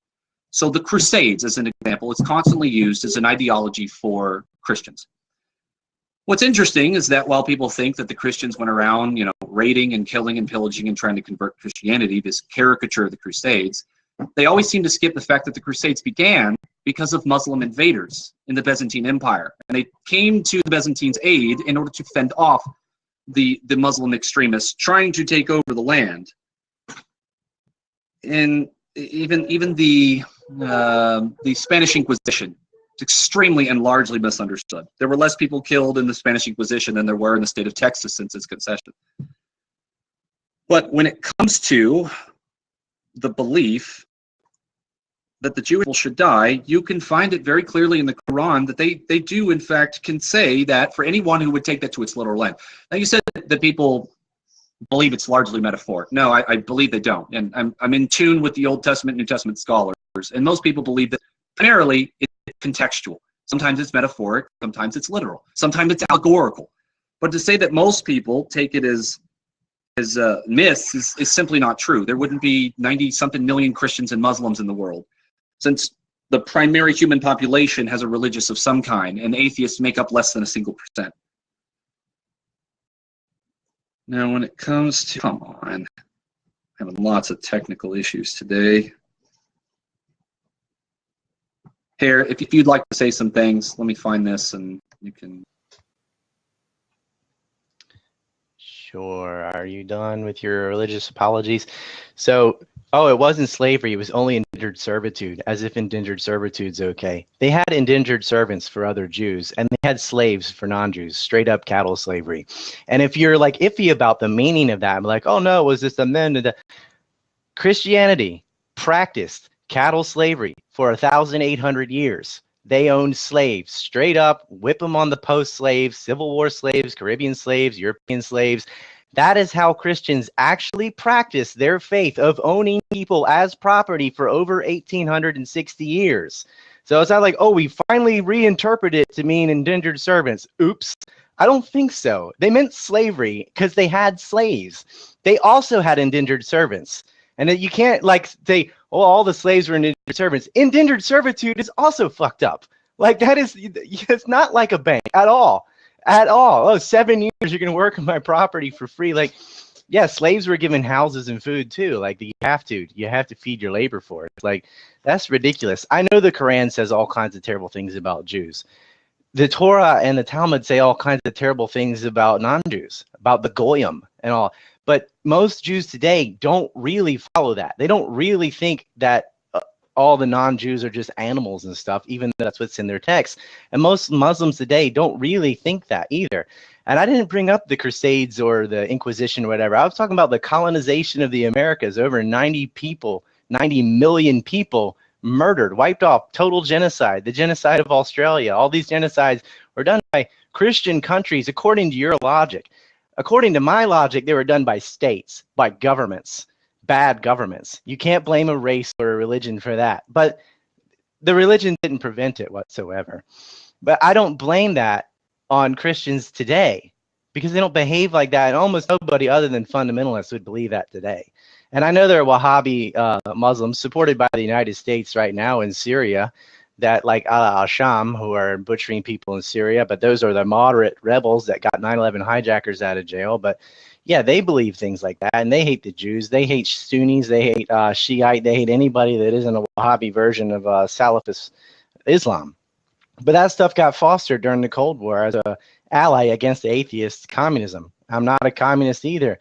So the Crusades, as an example, it's constantly used as an ideology for Christians. What's interesting is that while people think that the Christians went around, raiding and killing and pillaging and trying to convert Christianity, this caricature of the Crusades, they always seem to skip the fact that the Crusades began because of Muslim invaders in the Byzantine Empire. And they came to the Byzantines' aid in order to fend off the Muslim extremists trying to take over the land. And even the Spanish Inquisition, it's extremely and largely misunderstood. There were less people killed in the Spanish Inquisition than there were in the state of Texas since its concession. But when it comes to the belief that the Jewish people should die, you can find it very clearly in the Quran that they do, in fact, can say that for anyone who would take that to its literal end. Now, you said that people believe it's largely metaphoric. No, I believe they don't. And I'm in tune with the Old Testament, New Testament scholars, and most people believe that primarily it's contextual. Sometimes it's metaphoric, sometimes it's literal, sometimes it's allegorical. But to say that most people take it as myths is simply not true. There wouldn't be 90-something million Christians and Muslims in the world, since the primary human population has a religious of some kind, and atheists make up less than a single %. Now, when it comes to, come on, having lots of technical issues today. Here, if you'd like to say some things, let me find this and you can. Sure. Are you done with your religious apologies? So, it wasn't slavery. It was only indentured servitude, as if indentured servitude's okay. They had indentured servants for other Jews, and they had slaves for non-Jews, straight up cattle slavery. And if you're like iffy about the meaning of that, I'm like, oh no, was this amended? Christianity practiced cattle slavery for 1,800 years. They owned slaves, straight up, whip them on the post slaves, Civil War slaves, Caribbean slaves, European slaves. That is how Christians actually practice their faith of owning people as property for over 1,860 years. So it's not like, oh, we finally reinterpreted it to mean indentured servants. Oops. I don't think so. They meant slavery because they had slaves. They also had indentured servants. And you can't say, oh, all the slaves were indentured servants. Indentured servitude is also fucked up. It's not like a bank at all. At all. Oh, 7 years you're going to work on my property for free. Yeah, slaves were given houses and food too. You have to feed your labor force. That's ridiculous. I know the Quran says all kinds of terrible things about Jews. The Torah and the Talmud say all kinds of terrible things about non-Jews, about the Goyim and all. But most Jews today don't really follow that. They don't really think that all the non-Jews are just animals and stuff, even though that's what's in their text. And most Muslims today don't really think that either. And I didn't bring up the Crusades or the Inquisition or whatever. I was talking about the colonization of the Americas. Over 90 million people murdered, wiped off, total genocide, the genocide of Australia. All these genocides were done by Christian countries, according to your logic. According to my logic, they were done by states, by governments. Bad governments. You can't blame a race or a religion for that. But the religion didn't prevent it whatsoever. But I don't blame that on Christians today because they don't behave like that. And almost nobody other than fundamentalists would believe that today. And I know there are Wahhabi Muslims supported by the United States right now in Syria that like al-Sham, who are butchering people in Syria. But those are the moderate rebels that got 9/11 hijackers out of jail. But yeah, they believe things like that, and they hate the Jews. They hate Sunnis. They hate Shiite. They hate anybody that isn't a Wahhabi version of Salafist Islam. But that stuff got fostered during the Cold War as a ally against atheist communism. I'm not a communist either.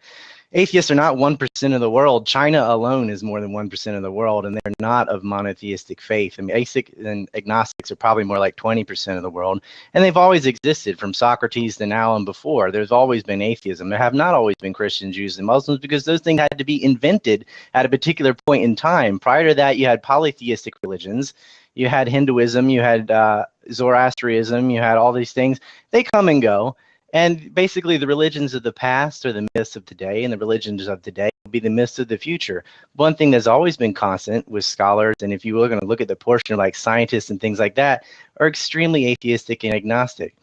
Atheists are not 1% of the world. China alone is more than 1% of the world, and they're not of monotheistic faith. I mean, atheists and agnostics are probably more like 20% of the world, and they've always existed from Socrates to now and before. There's always been atheism. There have not always been Christians, Jews, and Muslims because those things had to be invented at a particular point in time. Prior to that, you had polytheistic religions. You had Hinduism, you had Zoroastrianism, you had all these things. They come and go. And basically, the religions of the past are the myths of today, and the religions of today will be the myths of the future. One thing that's always been constant with scholars, and if you were going to look at the portion of like scientists and things like that, are extremely atheistic and agnostic.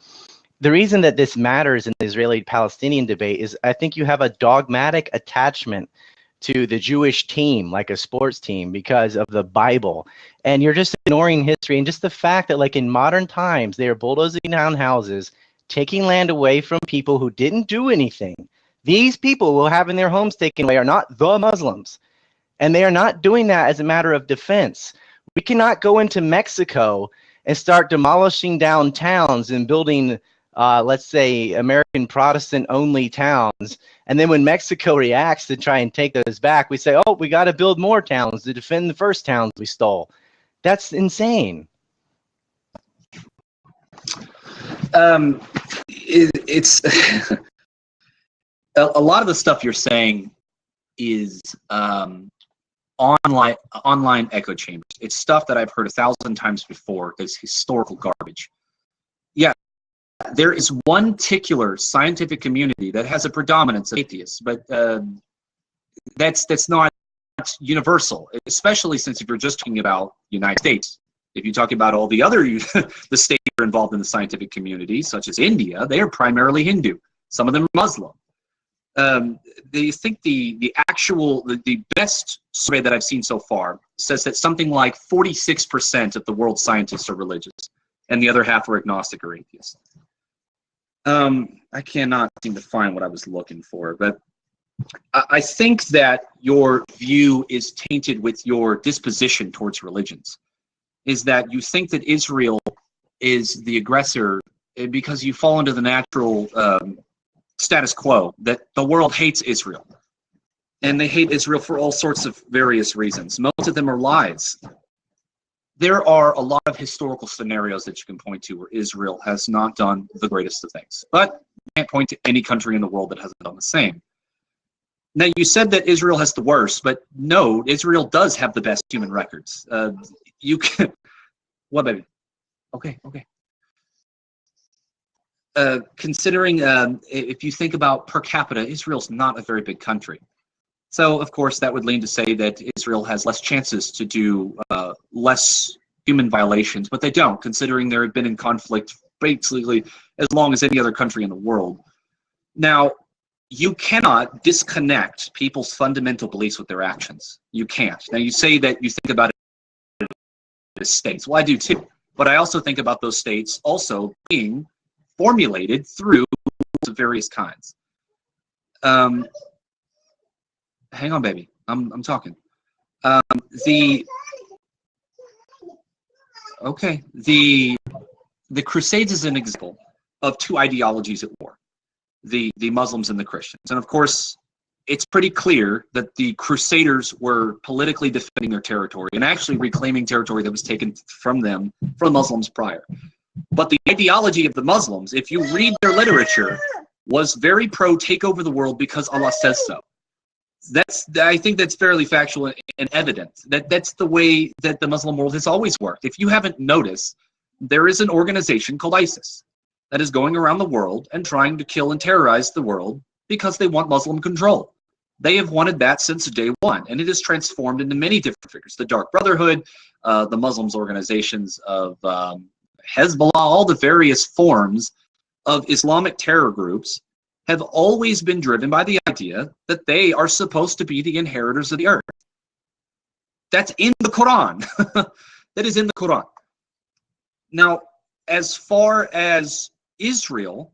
The reason that this matters in the Israeli-Palestinian debate is I think you have a dogmatic attachment to the Jewish team, like a sports team, because of the Bible. And you're just ignoring history and just the fact that like in modern times, they are bulldozing down houses, taking land away from people who didn't do anything. These people who are having their homes taken away are not the Muslims. And they are not doing that as a matter of defense. We cannot go into Mexico and start demolishing down towns and building, let's say, American Protestant-only towns. And then when Mexico reacts to try and take those back, we say, oh, we got to build more towns to defend the first towns we stole. That's insane. It's a lot of the stuff you're saying is online echo chambers. It's stuff that I've heard 1,000 times before. It's historical garbage. Yeah, there is one particular scientific community that has a predominance of atheists, but that's not universal, especially since if you're just talking about the United States. If you talk about all the other the states that are involved in the scientific community, such as India, they are primarily Hindu. Some of them are Muslim. They think the best survey that I've seen so far says that something like 46% of the world's scientists are religious, and the other half are agnostic or atheist. I cannot seem to find what I was looking for, but I think that your view is tainted with your disposition towards religions. Is that you think that Israel is the aggressor because you fall into the natural status quo, that the world hates Israel. And they hate Israel for all sorts of various reasons. Most of them are lies. There are a lot of historical scenarios that you can point to where Israel has not done the greatest of things. But you can't point to any country in the world that hasn't done the same. Now, you said that Israel has the worst, but no, Israel does have the best human records. You can... What, baby? Okay. Considering if you think about per capita, Israel's not a very big country. So, of course, that would lean to say that Israel has less chances to do less human violations, but they don't, considering they have been in conflict basically as long as any other country in the world. Now, you cannot disconnect people's fundamental beliefs with their actions. You can't. Now, you say that you think about it as states. Well, I do too. But I also think about those states also being formulated through various kinds. Hang on, baby. I'm talking. The Crusades is an example of two ideologies at war, the Muslims and the Christians. And of course, it's pretty clear that the Crusaders were politically defending their territory and actually reclaiming territory that was taken from them, from Muslims prior. But the ideology of the Muslims, if you read their literature, was very pro take over the world because Allah says so. I think that's fairly factual and evident. That's the way that the Muslim world has always worked. If you haven't noticed, there is an organization called ISIS that is going around the world and trying to kill and terrorize the world because they want Muslim control. They have wanted that since day one, and it has transformed into many different figures. The Dark Brotherhood, the Muslims organizations of Hezbollah, all the various forms of Islamic terror groups have always been driven by the idea that they are supposed to be the inheritors of the earth. That's in the Quran. That is in the Quran. Now, as far as Israel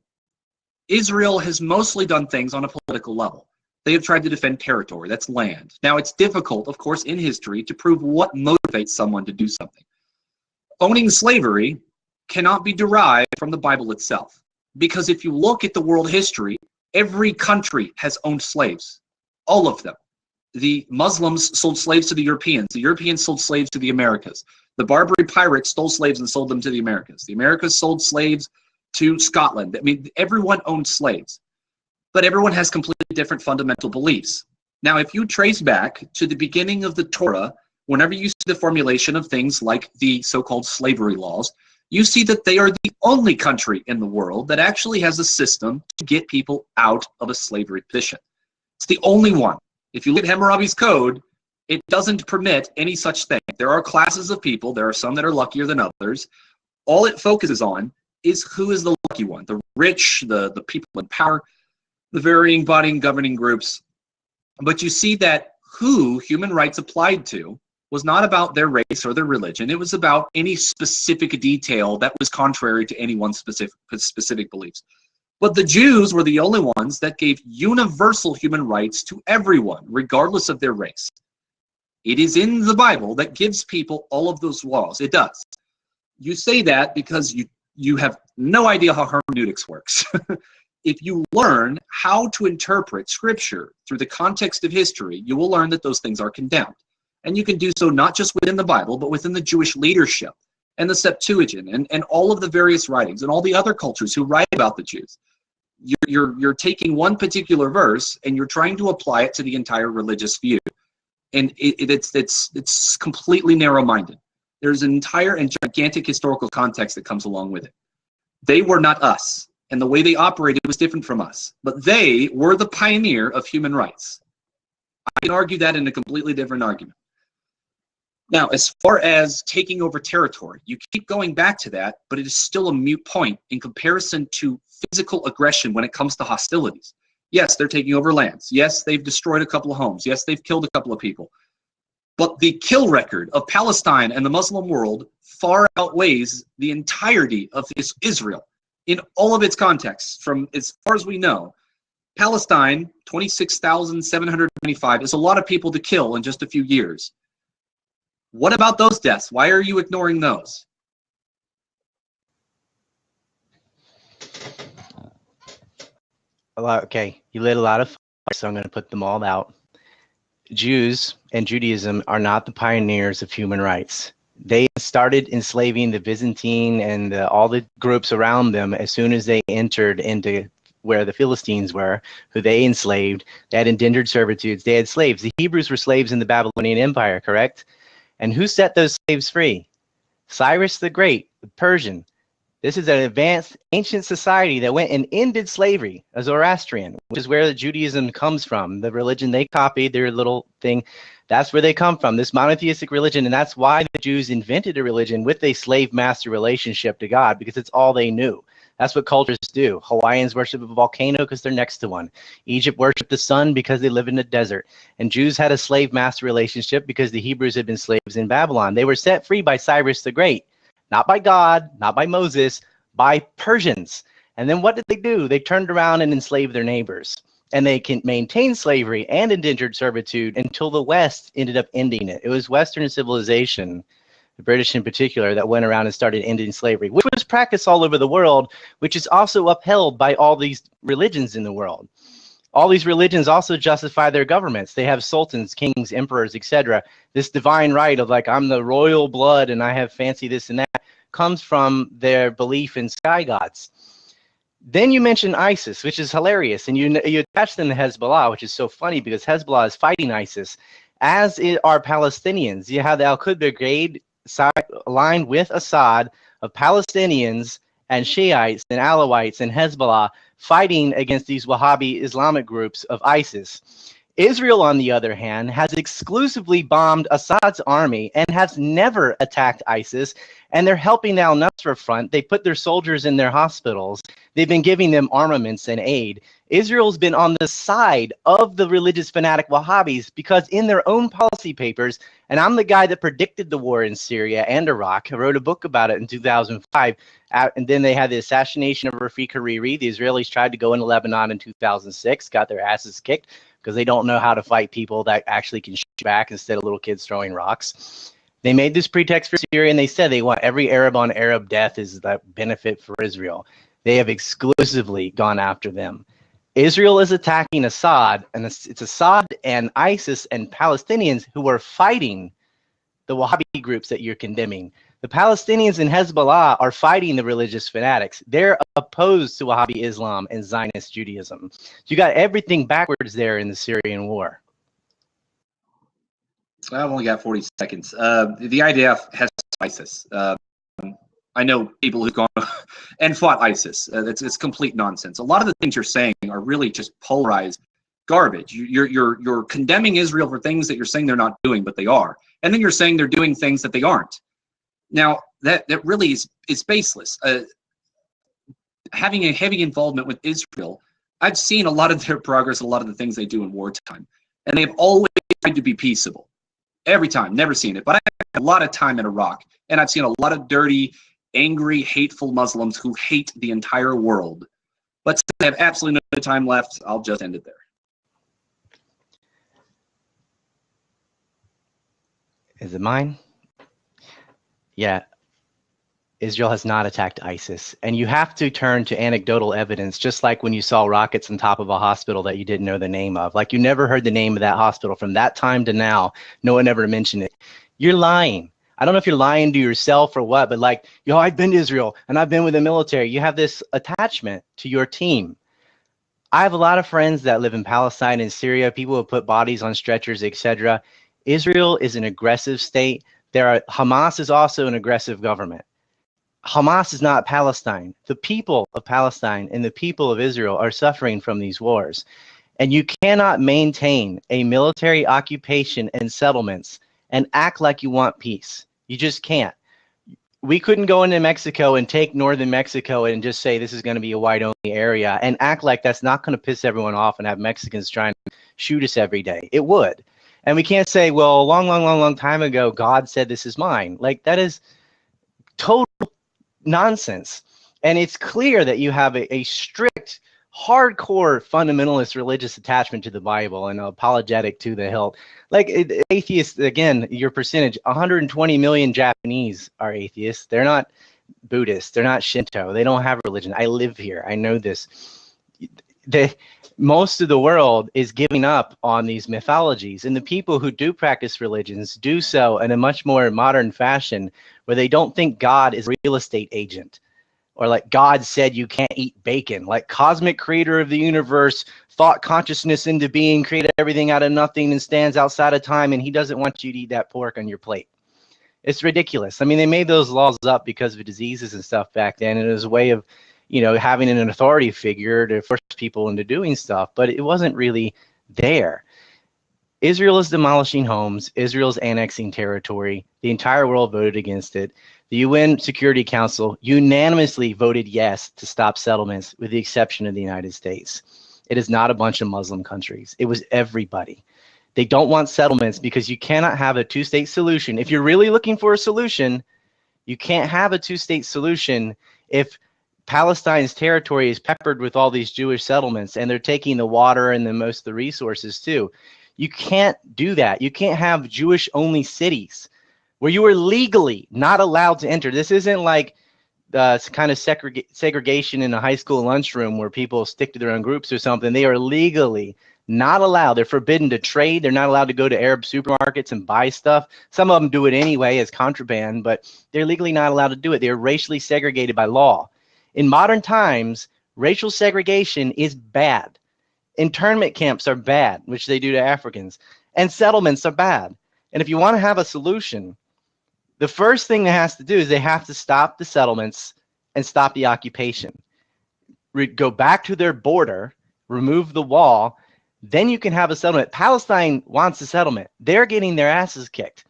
Israel has mostly done things on a political level. They have tried to defend territory, that's land. Now, it's difficult, of course, in history to prove what motivates someone to do something. Owning slavery cannot be derived from the Bible itself, because if you look at the world history, every country has owned slaves, all of them. The Muslims sold slaves to the Europeans sold slaves to the Americas. The Barbary pirates stole slaves and sold them to the Americas. The Americas sold slaves to Scotland. I mean, everyone owned slaves, but everyone has completely different fundamental beliefs. Now, if you trace back to the beginning of the Torah, whenever you see the formulation of things like the so-called slavery laws, you see that they are the only country in the world that actually has a system to get people out of a slavery position. It's the only one. If you look at Hammurabi's code, it doesn't permit any such thing. There are classes of people. There are some that are luckier than others. All it focuses on is who is the lucky one, the rich, the people in power, the varying body and governing groups. But you see that who human rights applied to was not about their race or their religion. It was about any specific detail that was contrary to anyone's specific beliefs. But the Jews were the only ones that gave universal human rights to everyone, regardless of their race. It is in the Bible that gives people all of those laws. It does. You say that because you have no idea how hermeneutics works. If you learn how to interpret Scripture through the context of history, you will learn that those things are condemned. And you can do so not just within the Bible, but within the Jewish leadership and the Septuagint and all of the various writings and all the other cultures who write about the Jews. You're taking one particular verse and you're trying to apply it to the entire religious view. And it's completely narrow-minded. There's an entire and gigantic historical context that comes along with it. They were not us, and the way they operated was different from us. But they were the pioneer of human rights. I can argue that in a completely different argument. Now, as far as taking over territory, you keep going back to that, but it is still a moot point in comparison to physical aggression when it comes to hostilities. Yes, they're taking over lands. Yes, they've destroyed a couple of homes. Yes, they've killed a couple of people. But the kill record of Palestine and the Muslim world far outweighs the entirety of Israel in all of its contexts. From as far as we know, Palestine, 26,795, is a lot of people to kill in just a few years. What about those deaths? Why are you ignoring those? Okay, you lit a lot of fire, so I'm going to put them all out. Jews and Judaism are not the pioneers of human rights. They started enslaving the Byzantine and all the groups around them as soon as they entered into where the Philistines were, who they enslaved. They had indentured servitudes. They had slaves. The Hebrews were slaves in the Babylonian Empire, correct? And who set those slaves free? Cyrus the Great, the Persian. This is an advanced ancient society that went and ended slavery, a Zoroastrian, which is where the Judaism comes from. The religion they copied, their little thing, that's where they come from, this monotheistic religion. And that's why the Jews invented a religion with a slave-master relationship to God, because it's all they knew. That's what cultures do. Hawaiians worship a volcano because they're next to one. Egypt worshiped the sun because they live in the desert. And Jews had a slave-master relationship because the Hebrews had been slaves in Babylon. They were set free by Cyrus the Great. Not by God, not by Moses, by Persians. And then what did they do? They turned around and enslaved their neighbors. And they can maintain slavery and indentured servitude until the West ended up ending it. It was Western civilization, the British in particular, that went around and started ending slavery, which was practiced all over the world, which is also upheld by all these religions in the world. All these religions also justify their governments. They have sultans, kings, emperors, etc. This divine right of like, I'm the royal blood and I have fancy this and that comes from their belief in sky gods. Then you mention ISIS, which is hilarious. And you attach them to Hezbollah, which is so funny because Hezbollah is fighting ISIS, as are Palestinians. You have the Al-Quds Brigade aligned with Assad of Palestinians and Shiites and Alawites and Hezbollah fighting against these Wahhabi Islamic groups of ISIS. Israel, on the other hand, has exclusively bombed Assad's army and has never attacked ISIS, and they're helping al-Nusra transfer front. They put their soldiers in their hospitals. They've been giving them armaments and aid. Israel's been on the side of the religious fanatic Wahhabis because in their own policy papers, and I'm the guy that predicted the war in Syria and Iraq. I wrote a book about it in 2005. And then they had the assassination of Rafik Hariri. The Israelis tried to go into Lebanon in 2006, got their asses kicked because they don't know how to fight people that actually can shoot back instead of little kids throwing rocks. They made this pretext for Syria, and they said they want every Arab on Arab death is the benefit for Israel. They have exclusively gone after them. Israel is attacking Assad, and it's Assad and ISIS and Palestinians who are fighting the Wahhabi groups that you're condemning. The Palestinians and Hezbollah are fighting the religious fanatics. They're opposed to Wahhabi Islam and Zionist Judaism. So you got everything backwards there in the Syrian war. I've only got 40 seconds. The IDF has ISIS. I know people who've gone and fought ISIS. It's complete nonsense. A lot of the things you're saying are really just polarized garbage. You're condemning Israel for things that you're saying they're not doing, but they are, and then you're saying they're doing things that they aren't. Now that really is baseless. Having a heavy involvement with Israel, I've seen a lot of their progress, a lot of the things they do in wartime, and they've always tried to be peaceable. Every time, never seen it, but I had a lot of time in Iraq, and I've seen a lot of dirty, angry, hateful Muslims who hate the entire world. But since I have absolutely no time left, I'll just end it there. Is it mine? Yeah. Israel has not attacked ISIS. And you have to turn to anecdotal evidence, just like when you saw rockets on top of a hospital that you didn't know the name of. Like you never heard the name of that hospital. From that time to now, no one ever mentioned it. You're lying. I don't know if you're lying to yourself or what, but like, yo, I've been to Israel and I've been with the military. You have this attachment to your team. I have a lot of friends that live in Palestine and Syria, people who put bodies on stretchers, etc. Israel is an aggressive state. Hamas is also an aggressive government. Hamas is not Palestine. The people of Palestine and the people of Israel are suffering from these wars. And you cannot maintain a military occupation and settlements and act like you want peace. You just can't. We couldn't go into Mexico and take northern Mexico and just say this is going to be a white-only area and act like that's not going to piss everyone off and have Mexicans trying to shoot us every day. It would. And we can't say, well, a long time ago, God said this is mine. Like, that is total nonsense. And it's clear that you have a strict, hardcore fundamentalist religious attachment to the Bible and apologetic to the hilt. Like atheists, again, your percentage, 120 million Japanese are atheists. They're not Buddhists. They're not Shinto. They don't have religion. I live here. I know this. Most of the world is giving up on these mythologies, and the people who do practice religions do so in a much more modern fashion where they don't think God is a real estate agent, or like God said you can't eat bacon, like cosmic creator of the universe thought consciousness into being, created everything out of nothing and stands outside of time, and he doesn't want you to eat that pork on your plate. It's ridiculous. I mean, they made those laws up because of diseases and stuff back then, and it was a way of, you know, having an authority figure to force people into doing stuff, but it wasn't really there. Israel is demolishing homes. Israel's annexing territory. The entire world voted against it. The UN Security Council unanimously voted yes to stop settlements, with the exception of the United States. It is not a bunch of Muslim countries. It was everybody. They don't want settlements because you cannot have a two-state solution. If you're really looking for a solution, you can't have a two-state solution if Palestine's territory is peppered with all these Jewish settlements and they're taking the water and most of the resources too. You can't do that. You can't have Jewish-only cities where you are legally not allowed to enter. This isn't like kind of segregation in a high school lunchroom where people stick to their own groups or something. They are legally not allowed. They're forbidden to trade. They're not allowed to go to Arab supermarkets and buy stuff. Some of them do it anyway as contraband, but they're legally not allowed to do it. They're racially segregated by law. In modern times, racial segregation is bad. Internment camps are bad, which they do to Africans, and settlements are bad. And if you want to have a solution, the first thing they have to do is they have to stop the settlements and stop the occupation. Go back to their border, remove the wall, then you can have a settlement. Palestine wants a settlement. They're getting their asses kicked.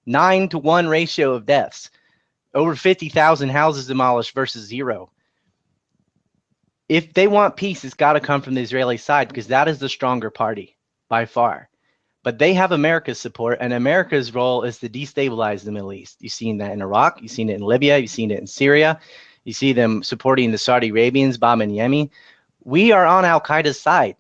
9-to-1 ratio of deaths. over 50,000 houses demolished versus 0. If they want peace, it's got to come from the Israeli side, because that is the stronger party by far. But they have America's support, and America's role is to destabilize the Middle East. You've seen that in Iraq, you've seen it in Libya, you've seen it in Syria, you see them supporting the Saudi Arabians, bombing Yemen. We are on Al-Qaeda's side.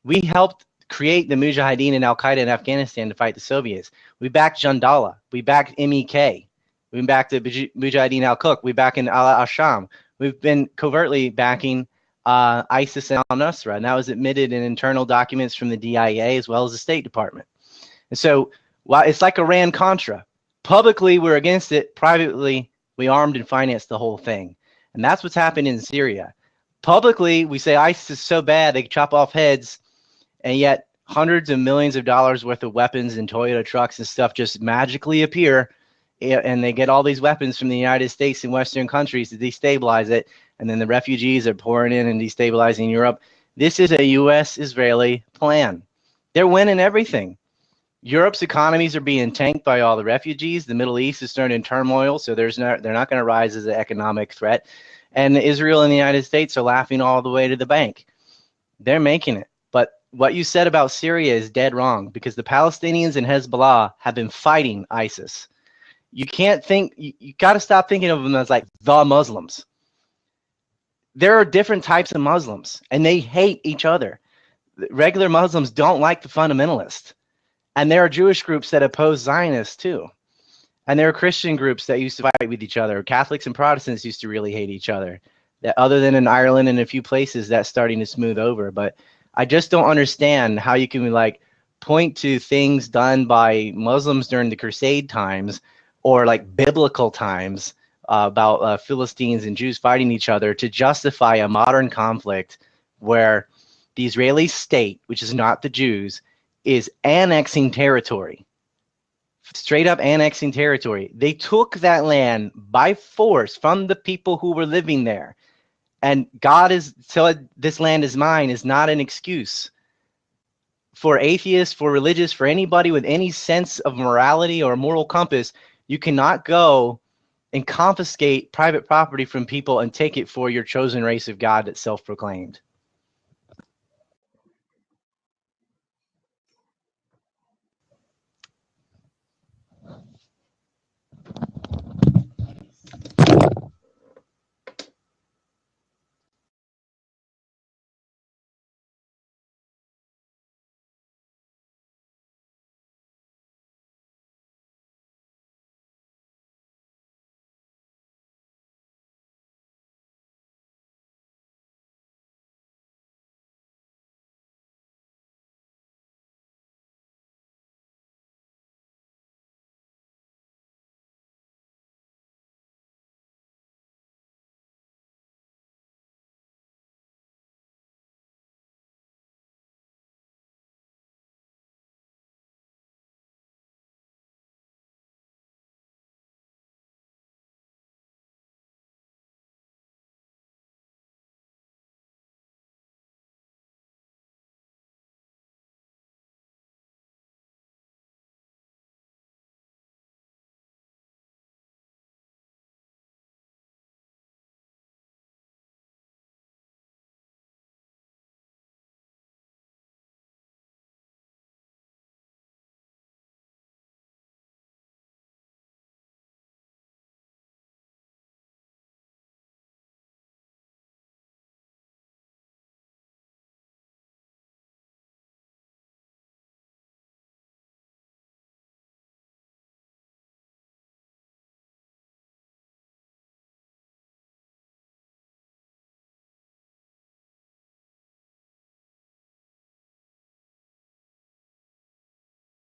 We helped create the Mujahideen and Al-Qaeda in Afghanistan to fight the Soviets. We backed Jandala. We backed MEK. We backed the Mujahideen al-Qaq. We backed in al-Asham. We've been covertly backing ISIS and al-Nusra, and that was admitted in internal documents from the DIA as well as the State Department. And so while it's like Iran-Contra, publicly we're against it, privately we armed and financed the whole thing. And that's what's happened in Syria. Publicly, we say ISIS is so bad they chop off heads, and yet hundreds of millions of dollars worth of weapons and Toyota trucks and stuff just magically appear, and they get all these weapons from the United States and Western countries to destabilize it, and then the refugees are pouring in and destabilizing Europe. This is a U.S.-Israeli plan. They're winning everything. Europe's economies are being tanked by all the refugees. The Middle East is starting in turmoil, so they're not going to rise as an economic threat. And Israel and the United States are laughing all the way to the bank. They're making it. But what you said about Syria is dead wrong, because the Palestinians and Hezbollah have been fighting ISIS. You can't think, you got to stop thinking of them as like the Muslims. There are different types of Muslims, and they hate each other. Regular Muslims don't like the fundamentalists. And there are Jewish groups that oppose Zionists too. And there are Christian groups that used to fight with each other. Catholics and Protestants used to really hate each other. That, other than in Ireland and a few places, that's starting to smooth over. But I just don't understand how you can like point to things done by Muslims during the Crusade times or like biblical times about Philistines and Jews fighting each other to justify a modern conflict where the Israeli state, which is not the Jews, is annexing territory. Straight up annexing territory. They took that land by force from the people who were living there. And God is, so this land is mine, is not an excuse. For atheists, for religious, for anybody with any sense of morality or moral compass, you cannot go and confiscate private property from people and take it for your chosen race of God that's self-proclaimed.